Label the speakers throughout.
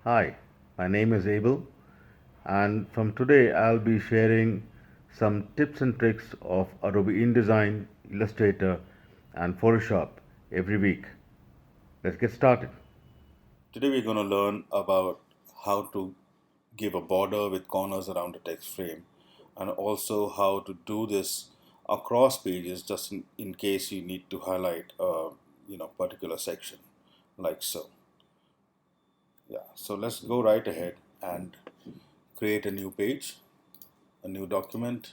Speaker 1: Hi, my name is Abel, and from today I'll be sharing some tips and tricks of Adobe InDesign, Illustrator, and Photoshop every week. Let's get started. Today we're going to learn about how to give a border with corners around a text frame, and also how to do this across pages just in case you need to highlight a particular section like so. Yeah, so let's go right ahead and create a new page, a new document.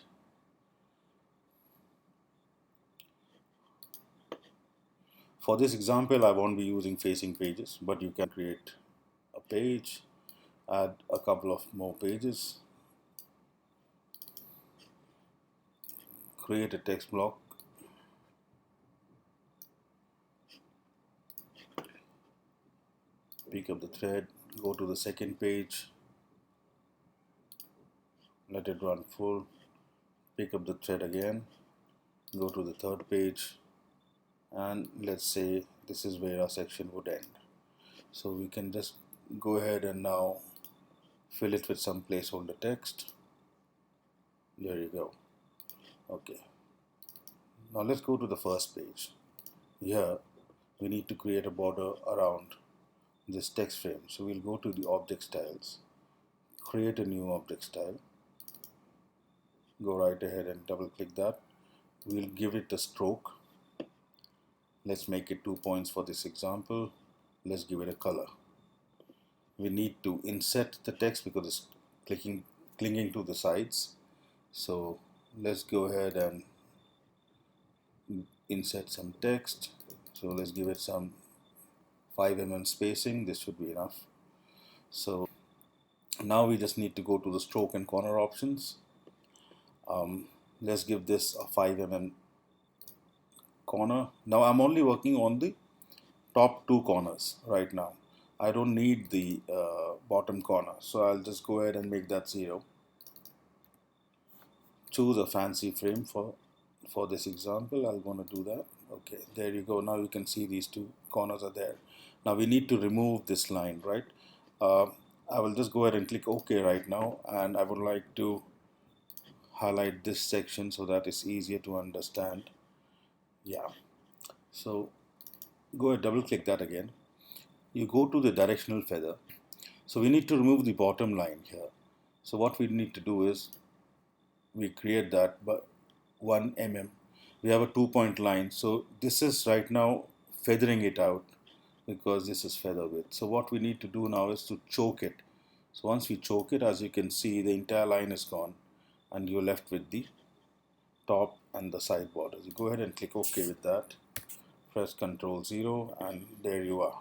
Speaker 1: For this example, I won't be using facing pages, but you can create a page, add a couple of more pages, create a text block, pick up the thread, go to the second page, let it run full, pick up the thread again, go to the third page, and let's say this is where our section would end. So we can just go ahead and now fill it with some placeholder text. There you go. Okay. Now let's go to the first page. Here we need to create a border around this text frame. So we'll go to the object styles, create a new object style, go right ahead and double click that. We'll give it a stroke. Let's make it 2 points for this example. Let's give it a color. We need to inset the text because it's clinging to the sides. So let's go ahead and insert some text. So let's give it some 5 mm spacing. This should be enough. So now we just need to go to the stroke and corner options. Let's give this a 5 mm corner. Now I'm only working on the top two corners right now. I don't need the bottom corner, so I'll just go ahead and make that 0. Choose a fancy frame for this example. I'm going to do that. Okay, there you go. Now you can see these two corners are there. Now we need to remove this line, right? I will just go ahead and click OK right now, and I would like to highlight this section so that it's easier to understand. Yeah, so go ahead, double click that again. You go to the directional feather. So we need to remove the bottom line here. So what we need to do is we create that by 1 mm. We have a 2-point line. So this is right now feathering it out because this is feather width. So what we need to do now is to choke it. So once we choke it, as you can see, the entire line is gone and you're left with the top and the side borders. You go ahead and click OK with that. Press Ctrl 0 and there you are.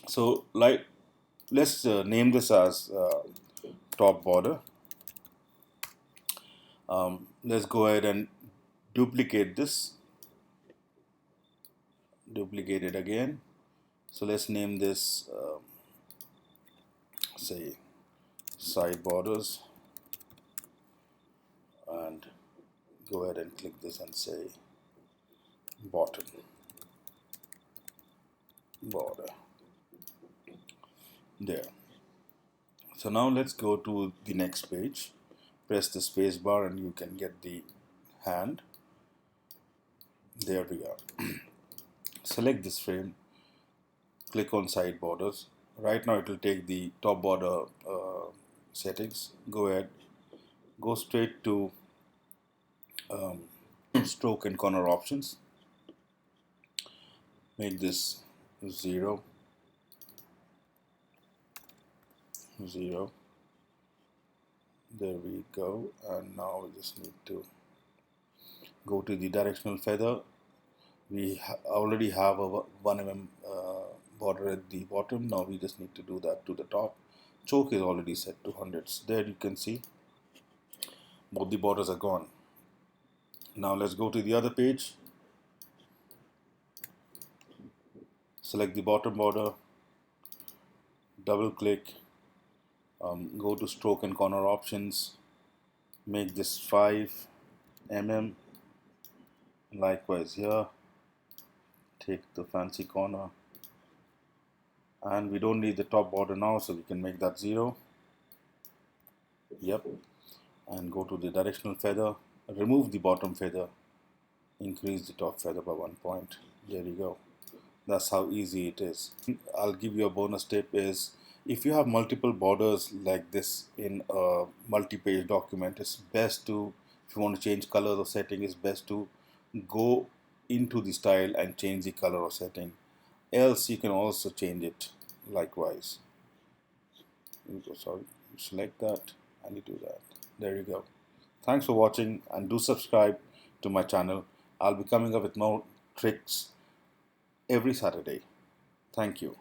Speaker 1: So let's name this as top border. Let's go ahead and duplicate this, duplicate it again. So let's name this say side borders, and go ahead and click this and say bottom border. There. So now let's go to the next page. Press the space bar and you can get the hand. There we are. Select this frame, click on side borders. Right now it will take the top border settings. Go ahead, go straight to stroke and corner options. Make this 0, 0. There we go. And now we just need to go to the directional feather. We already have a 1 mm border at the bottom. Now we just need to do that to the top. Choke is already set to hundreds. There you can see both the borders are gone. Now let's go to the other page. Select the bottom border, double click, go to stroke and corner options, make this 5 mm. Likewise here, take the fancy corner, and we don't need the top border now, so we can make that 0. Yep. And go to the directional feather, remove the bottom feather, increase the top feather by 1 point. There you go. That's how easy it is. I'll give you a bonus tip is, if you have multiple borders like this in a multi-page document, it's best to, if you want to change color or setting, it's best to go into the style and change the color or setting. Else you can also change it likewise. Sorry, select that and you do that. There you go. Thanks for watching, and do subscribe to my channel. I'll be coming up with more tricks every Saturday. Thank you.